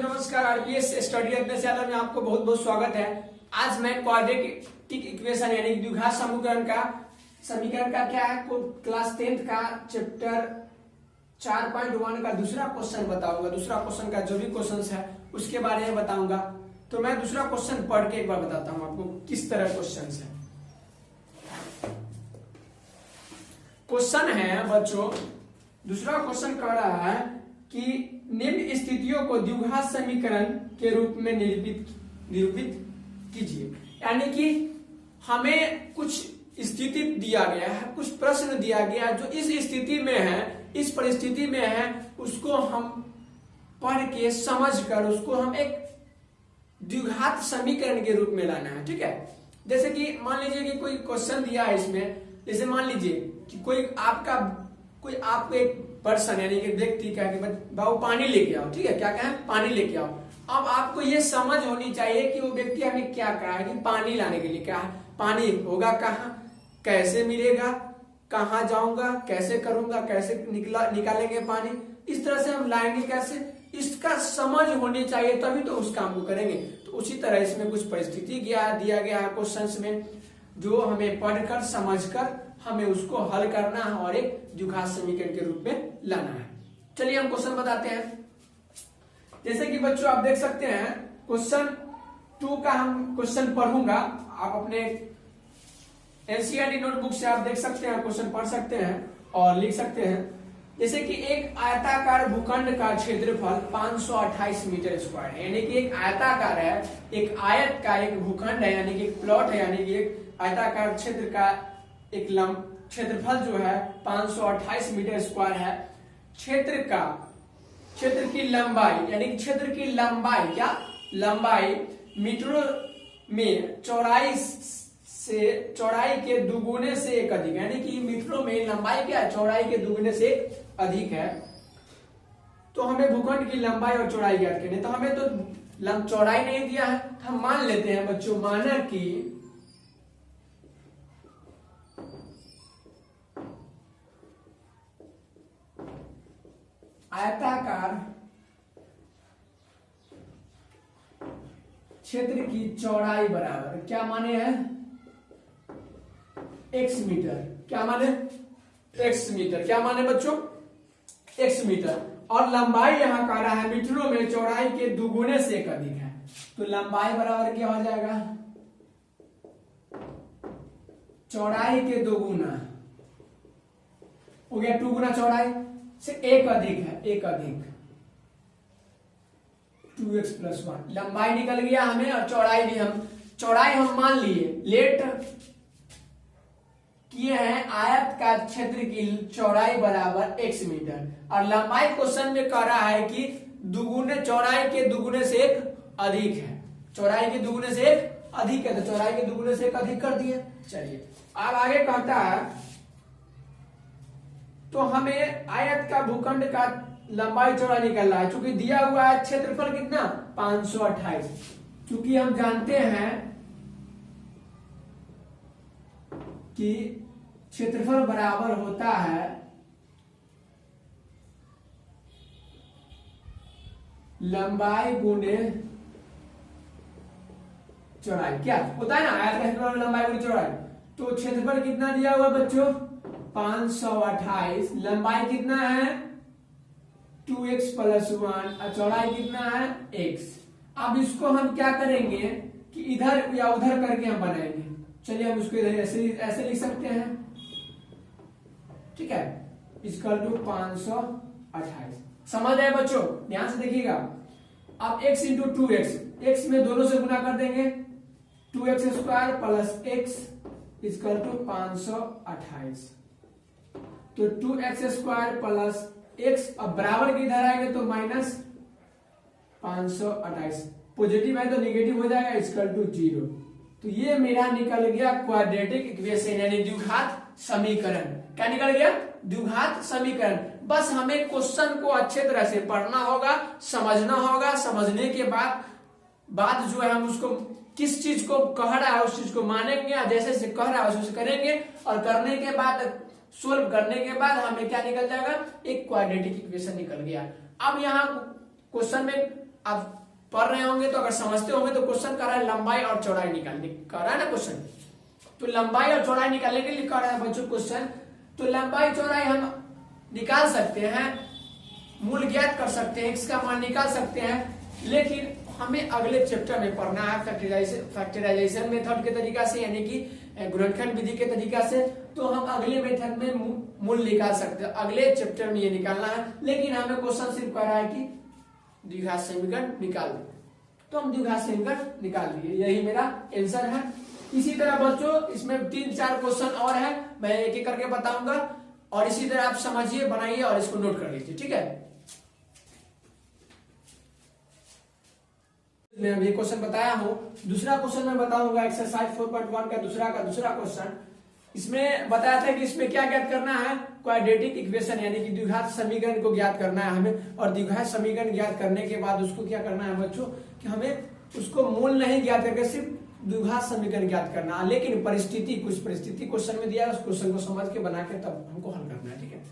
नमस्कार। RPS study में आपको बहुत बहुत स्वागत है। आज मैं क्वाड्रेटिक इक्वेशन यानी द्विघात समीकरण का क्या है क्लास 10th का चैप्टर 4.1 का दूसरा क्वेश्चन बताऊंगा। दूसरा क्वेश्चन का जो भी क्वेश्चन है उसके बारे में बताऊंगा। तो मैं दूसरा क्वेश्चन पढ़ के एक बार बताता हूं आपको किस तरह क्वेश्चन है। क्वेश्चन है बच्चों, दूसरा क्वेश्चन कह रहा है कि निम्न स्थितियों को द्विघात समीकरण के रूप में निरूपित कीजिए। यानी कि हमें कुछ स्थिति दिया गया है, कुछ प्रश्न दिया गया है जो इस स्थिति में है, इस परिस्थिति में है, उसको हम पढ़ के समझ कर उसको हम एक द्विघात समीकरण के रूप में लाना है। ठीक है, जैसे कि मान लीजिए कि कोई क्वेश्चन दिया है इसमें, जैसे मान लीजिए कि कोई आपको एक पर्सन यानी कि व्यक्ति का कि बाबू पानी लेके आओ। ठीक है, क्या कहें, पानी लेके आओ। अब आपको ये समझ होनी चाहिए कि वो व्यक्ति हमें क्या कहा है कि पानी लाने के लिए क्या है, पानी होगा कहाँ, कैसे मिलेगा, कहाँ जाऊंगा, कैसे करूंगा, कैसे निकालेंगे पानी, इस तरह से हम लाएंगे कैसे, इसका समझ होनी चाहिए, तभी तो उस काम को करेंगे। तो उसी तरह इसमें कुछ परिस्थिति दिया गया है क्वेश्चन में, जो हमें पढ़कर समझकर हमें उसको हल करना है और एक द्विघात समीकरण के रूप में लाना है। चलिए हम क्वेश्चन बताते हैं। जैसे कि बच्चों आप देख सकते हैं क्वेश्चन 2 का हम क्वेश्चन पढ़ूंगा। आप अपने एनसीईआरटी नोटबुक से आप देख सकते हैं, क्वेश्चन पढ़ सकते हैं और लिख सकते हैं। जैसे कि एक आयताकार भूखंड का क्षेत्रफल 528 मीटर स्क्वायर है। यानी कि एक आयताकार है, एक आयत का एक भूखंड है, यानी कि एक प्लॉट है, यानी कि एक आयताकार क्षेत्र का एक क्षेत्रफल जो है 528 मीटर स्क्वायर है। क्षेत्र की लंबाई यानी कि क्षेत्र की लंबाई क्या, लंबाई मीटरों में चौड़ाई के दुगुने से एक अधिक, यानी कि मीटरों में लंबाई क्या है, चौड़ाई के दुगुने से अधिक है। तो हमें भूखंड की लंबाई और चौड़ाई ज्ञात करनी। तो हमें तो चौड़ाई नहीं दिया है, हम मान लेते हैं बच्चों, माना कि आयताकार क्षेत्र की चौड़ाई बराबर क्या माने हैं, x मीटर। क्या माने, x मीटर। क्या माने बच्चों, x मीटर। और लंबाई यहां कह रहा है मीटरों में चौड़ाई के दुगुने से एक अधिक है। तो लंबाई बराबर क्या हो जाएगा, चौड़ाई के दोगुना हो गया, 2 गुना चौड़ाई से एक अधिक है, एक अधिक 2x + 1। लंबाई निकल गया हमें और चौड़ाई हम मान लिए, लेट किए हैं आयत का क्षेत्र की चौड़ाई बराबर x मीटर। और लंबाई क्वेश्चन में कह रहा है कि चौड़ाई के दुगुने से एक अधिक है, चौड़ाई के दुगुने से एक अधिक है, तो चौड़ाई के दुगुने से एक अधिक कर दिए। चलिए अब आगे कहता है, तो हमें आयत का भूखंड का लंबाई चौड़ाई निकल रहा है। चूंकि दिया हुआ है क्षेत्रफल कितना 528, चूंकि हम जानते हैं कि क्षेत्रफल बराबर होता है लंबाई गुणे चौड़ाई। क्या होता है ना, आयत का क्षेत्रफल लंबाई गुणे चौड़ाई। तो क्षेत्रफल कितना दिया हुआ बच्चों 528, लंबाई कितना है 2x + 1 और चौड़ाई कितना है x। अब इसको हम क्या करेंगे कि इधर या उधर करके हम बनाएंगे। चलिए हम इसको इधर ऐसे लिख सकते हैं। ठीक है, = 528। समझ रहे बच्चों, ध्यान से देखिएगा। अब x × 2x, x में दोनों से गुना कर देंगे, 2x² + x = 528। तो 2x² + x, अब बराबर के इधर आएंगे तो -528, पॉजिटिव है तो नेगेटिव हो जाएगा, = 0। तो ये मेरा निकल गया क्वाड्रेटिक इक्वेशन यानी द्विघात समीकरण। क्या निकल गया, द्विघात समीकरण। बस हमें क्वेश्चन को अच्छे तरह से पढ़ना होगा, समझना होगा। समझने के बाद जो है हम उसको किस चीज को कह रहा है उस चीज को मानेंगे, जैसे से कह रहा है वैसे करेंगे, और करने के बाद सोल्व करने के बाद हमें क्या निकल जाएगा, एक क्वाड्रेटिक इक्वेशन निकल गया। अब यहाँ क्वेश्चन में आप पढ़ रहे होंगे तो अगर समझते होंगे तो क्वेश्चन कर रहा है लंबाई और चौड़ाई निकालने कर रहा है ना क्वेश्चन। तो लंबाई और चौड़ाई निकालने के लिए कर रहा है बच्चों क्वेश्चन। तो लंबाई चौड़ाई हम निकाल सकते हैं, मूल ज्ञात कर सकते हैं, x का मान निकाल सकते हैं, लेकिन हमें अगले चैप्टर में पढ़ना है फैक्टराइजेशन मेथड के तरीका से, यानी कि गुणनखंड विधि के तरीका से। तो हम अगले मेथड में मूल निकाल सकते हैं, अगले चैप्टर में ये निकालना है। लेकिन हमें क्वेश्चन सिर्फ कह रहा है कि द्विघात समीकरण निकाल दो, तो हम द्विघात समीकरण निकाल दिए, यही मेरा आंसर है। इसी तरह बच्चों इसमें 3-4 क्वेश्चन और है, मैं एक एक करके बताऊंगा, और इसी तरह आप समझिए, बनाइए और इसको नोट कर लीजिए, ठीक है। मैं अभी क्वेश्चन बताया हूं, दूसरा क्वेश्चन मैं बताऊंगा एक्सरसाइज 4.1 का दूसरा क्वेश्चन। इसमें बताया था कि इसमें क्या ज्ञात करना है, क्वाड्रेटिक इक्वेशन यानी कि द्विघात समीकरण को ज्ञात करना है हमें। और द्विघात समीकरण ज्ञात करने के बाद उसको क्या करना है बच्चों कि हमें उसको मूल नहीं ज्ञात करके सिर्फ द्विघात समीकरण ज्ञात करना है। लेकिन कुछ परिस्थिति क्वेश्चन में दिया है, उस क्वेश्चन को समझ के बना के तब हमको हल करना है, ठीक है।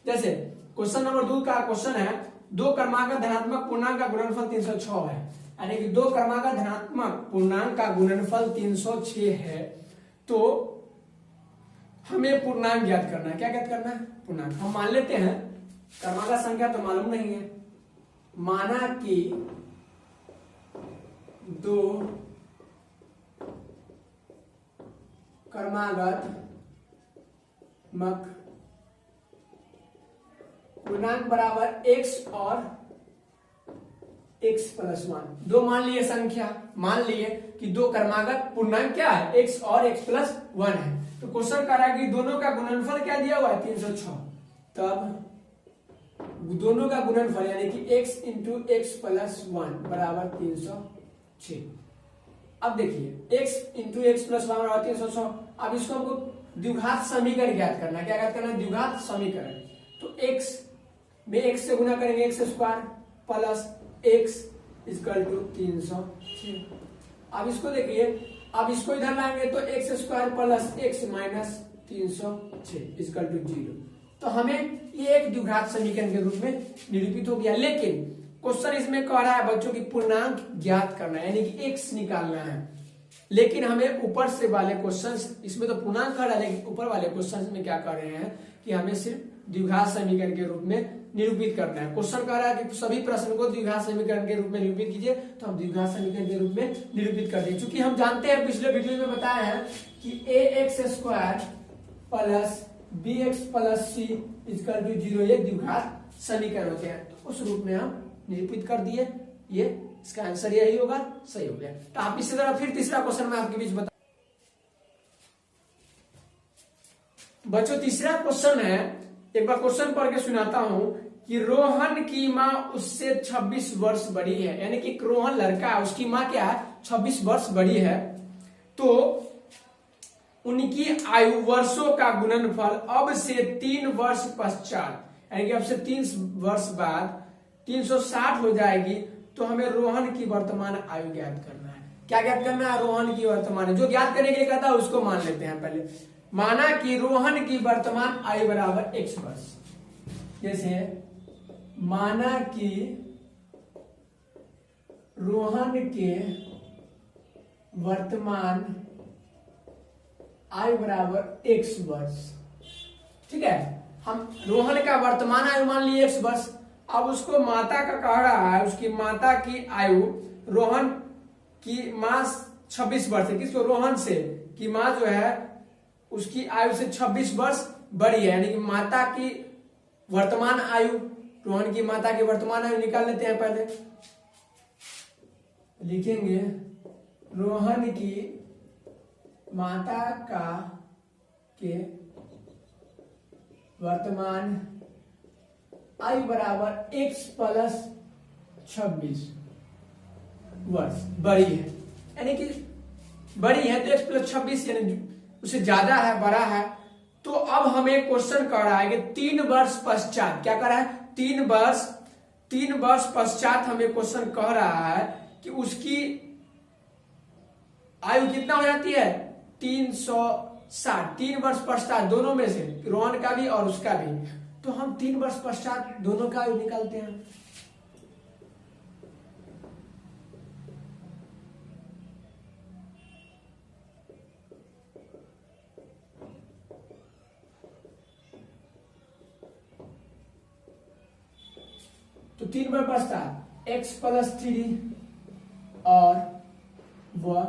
जैसे क्वेश्चन नंबर 2 का क्वेश्चन है, 2 क्रमागत धनात्मक पूर्णांक का गुणनफल 306 है, यानी कि 2 क्रमागत धनात्मक पूर्णांक का गुणनफल 306 है। तो हमें पूर्णांक ज्ञात करना है। क्या ज्ञात करना है? पूर्णांक। हम मान लेते हैं, क्रमागत संख्या तो मालूम नहीं है, माना कि 2 क्रमागत पूर्णांक बराबर x और x प्लस 1। 2 मान लिए संख्या, मान लिए कि 2 क्रमागत पूर्णांक क्या है, x और x प्लस 1 है। तो क्वेश्चन कह रहा है कि दोनों का गुणनफल क्या दिया हुआ है, 306। तब दोनों का गुणनफल यानी कि x इंटू एक्स प्लस 1 बराबर 306। अब देखिए x इंटू एक्स प्लस 1 बराबर 306। अब इसको हमको द्विघात समीकरण ज्ञात करना है। क्या ज्ञात करना है? द्विघात समीकरण। तो x में x से गुना करेंगे, x square plus x equal to 306। अब इसको देखिए, अब इसको इधर लाएंगे तो x square plus x minus 306 equal to 0। तो हमें ये एक द्विघात समीकरण के रूप में निरूपित हो गया। लेकिन क्वेश्चन इसमें कह रहा है बच्चों की पूर्णांक ज्ञात करना है, यानी कि x निकालना है। लेकिन हमें ऊपर से वाले क्वेश्चंस, इसमें तो पूर्णांक कर रहा है, लेकिन ऊपर वाले क्वेश्चंस में क्या कर रहे हैं कि हमें सिर्फ द्विघात समीकरण के रूप में निरूपित करना है। क्वेश्चन कह रहा है कि सभी प्रश्न को द्विघात समीकरण के रूप में निरूपित कीजिए, तो हम द्विघात समीकरण के रूप में निरूपित कर देंगे। क्योंकि हम जानते हैं, पिछले वीडियो में बताया है कि ax square plus bx plus c equal to 0 ये द्विघात समीकरण होते हैं। तो उस रूप में हम निरूपित कर दिए, ये इसका आंसर यही होगा, सही हो गया। तो आप इसी तरह फिर तीसरा क्वेश्चन में आपके बीच बता बच्चों। तीसरा क्वेश्चन है, एक बार क्वेश्चन पढ़ के सुनाता हूं कि रोहन की माँ उससे 26 वर्ष बड़ी है, यानी कि रोहन लड़का है, उसकी माँ क्या है, 26 वर्ष बड़ी है। तो उनकी आयु वर्षों का गुणनफल अब से 3 वर्ष पश्चात, यानी कि अब से 3 वर्ष बाद 360 हो जाएगी। तो हमें रोहन की वर्तमान आयु ज्ञात करना है। क्या ज्ञात करना है? रोहन की वर्तमान, जो ज्ञात करने के लिए कहता है उसको मान लेते हैं पहले। माना कि रोहन की वर्तमान आयु बराबर x वर्ष। जैसे माना कि रोहन के वर्तमान आयु बराबर x वर्ष, ठीक है। हम रोहन का वर्तमान आयु मान लिए x वर्ष। अब उसको माता का कह रहा है, उसकी माता की आयु, रोहन की माँ 26 वर्ष है, किसको? रोहन से की माँ जो है उसकी आयु से 26 वर्ष बड़ी है, यानी कि माता की वर्तमान आयु, रोहन की माता की वर्तमान आयु निकाल लेते हैं। पहले लिखेंगे रोहन की माता का के वर्तमान आयु बराबर x प्लस 26 वर्ष बड़ी है, यानी कि बड़ी है तो x प्लस 26 यानी उससे ज्यादा है, बड़ा है। तो अब हमें क्वेश्चन कर रहा है कि 3 वर्ष पश्चात, क्या कर रहा है? 3 वर्ष पश्चात हमें क्वेश्चन कह रहा है कि उसकी आयु कितना हो जाती है? 360। 3 वर्ष पश्चात, दोनों में से, रोहन का भी और उसका भी। तो हम 3 वर्ष पश्चात दोनों का आयु निकालते हैं। तो 3 बार बचता x प्लस 3 और वह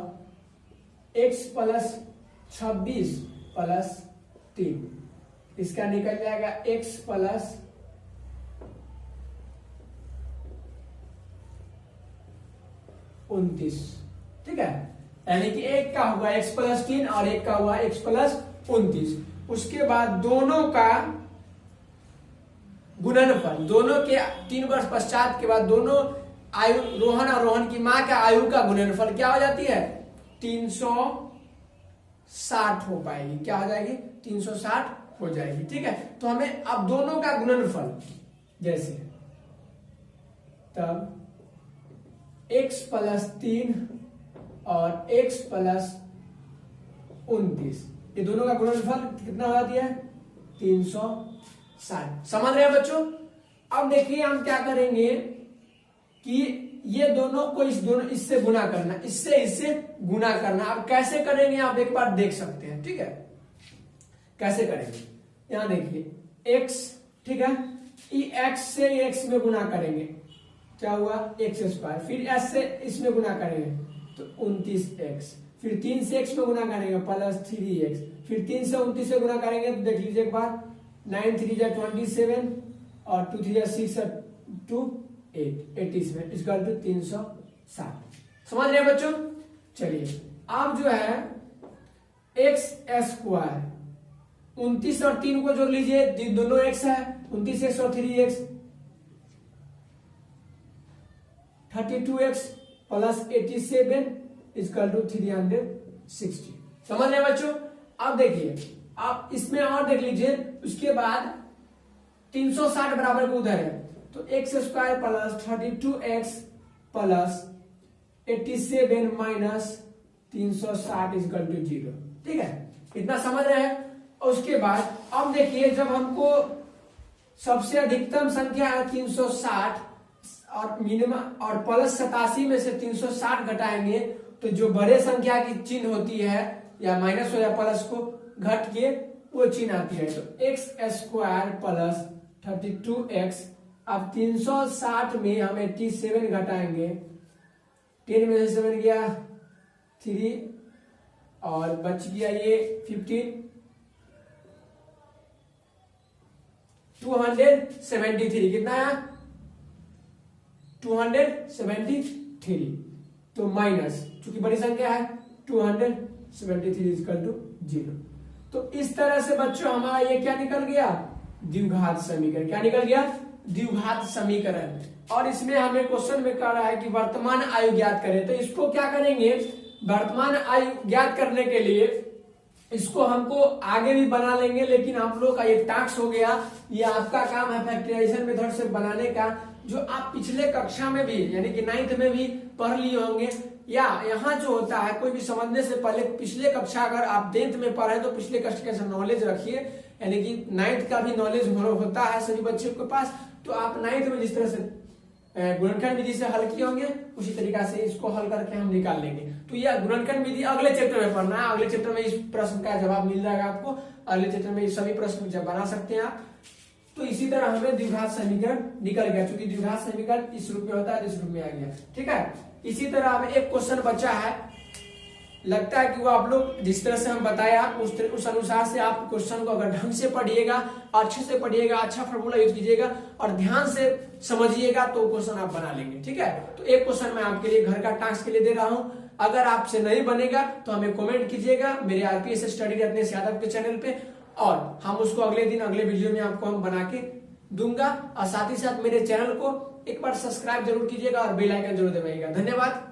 x प्लस 26 प्लस 3, इसका निकल जाएगा x प्लस 29। ठीक है, यानी कि एक का हुआ x प्लस 3 और एक का हुआ x प्लस 29। उसके बाद दोनों का गुणनफल, दोनों के 3 वर्ष पश्चात के बाद दोनों आयु, रोहन और रोहन की मां का आयु का गुणनफल क्या हो जाती है 360 हो पाएगी। क्या हो जाएगी 360 हो जाएगी। ठीक है, तो हमें अब दोनों का गुणनफल जैसे तब x प्लस 3 और x प्लस 29, ये दोनों का गुणनफल कितना हो जाती है 360। समझ रहे हैं बच्चों। अब देखिए हम क्या करेंगे कि ये दोनों को इससे गुना करना, इससे गुना करना। अब कैसे करेंगे आप एक बार देख सकते हैं। ठीक है, कैसे करेंगे, यहां देखिए x, ठीक है, x से x में गुना करेंगे, क्या हुआ x स्क्वायर, फिर s से इसमें गुना करेंगे तो 29x, फिर 3 से x में गुना करेंगे प्लस 3x, फिर 3 से 29 से गुना करेंगे तो देख लीजिए एक बार 9 3 जा 27 और 2 3 जा 6 2 8 87 इक्वल टू 360। समझ रहे हैं बच्चों। चलिए अब जो है x स्क्वायर 29 और 3 को जोड़ लीजिए, दोनों x है, 29x और 3x 32x plus 87 equal to 360। समझ रहे बच्चों। अब देखिए आप इसमें और देख लीजिए, उसके बाद 360 बराबर को उधर है तो x square plus 32x plus 87 minus 360 equal to 0। ठीक है, इतना समझ रहे हैं। और उसके बाद अब देखिए जब हमको सबसे अधिकतम संख्या है 360 और मिनिमम और प्लस 87 में से 360 घटाएंगे तो जो बड़े संख्या की चिन्ह होती है या माइनस हो या प्लस को घट के वो चिन्ह आती है। तो x स्क्वायर प्लस 32x, अब 360 में हम 87 घटाएंगे, 10 में से 7 गया 3 और बच गया ये 15, 273 कितना है 273, तो माइनस चूंकि बड़ी संख्या है 273 इक्वल टू 0। तो इस तरह से बच्चों हमारा ये क्या निकल गया द्विघात समीकरण। क्या निकल गया द्विघात समीकरण। और इसमें हमें क्वेश्चन में कह रहा है कि वर्तमान आयु ज्ञात करें, तो इसको क्या करेंगे वर्तमान आयु ज्ञात करने के लिए इसको हमको आगे भी बना लेंगे, लेकिन आप लोग का ये टास्क हो गया, ये आपका काम है फैक्टराइजेशन मेथड से बनाने का, जो आप पिछले कक्षा में भी यानी कि 9th में भी पढ़ लिए होंगे। या यहाँ जो होता है कोई भी समझने से पहले पिछले कक्षा अगर आप 10th में पढ़े तो पिछले कक्षा का नॉलेज रखिए, यानी कि 9th का भी नॉलेज होता है सभी बच्चों के पास। तो आप 9th में जिस तरह से गुणनखंड विधि से हल किए होंगे उसी तरीका से इसको हल करके हम निकाल लेंगे। तो यह गुणनखंड विधि अगले चैप्टर में पढ़ना है, अगले चैप्टर में इस प्रश्न का जवाब मिल जाएगा आपको, अगले चैप्टर में सभी प्रश्न जब बना सकते हैं आप। तो इसी तरह हमें द्विघात समीकरण निकल गया, क्योंकि द्विघात समीकरण इस रूप में होता है, इस रूप में आ गया। ठीक है, इसी तरह हमें एक क्वेश्चन बचा है, लगता है कि वो आप लोग जिस तरह से हम बताया उस अनुसार से आप क्वेश्चन को अगर ढंग से पढ़िएगा, अच्छे से पढ़िएगा, अच्छा फॉर्मूला यूज कीजिएगा और ध्यान से समझिएगा तो क्वेश्चन आप बना लेंगे। ठीक है, तो एक क्वेश्चन मैं आपके लिए घर का टास्क के लिए दे रहा हूं, अगर आपसे नहीं बनेगा तो हमें कमेंट कीजिएगा मेरे RPS स्टडी रत्नेश यादव के चैनल पे, और हम उसको अगले दिन अगले वीडियो में आपको हम बना के दूंगा। और साथ ही साथ मेरे चैनल को एक बार सब्सक्राइब जरूर कीजिएगा और बेल आइकन जरूर दबाइएगा। धन्यवाद।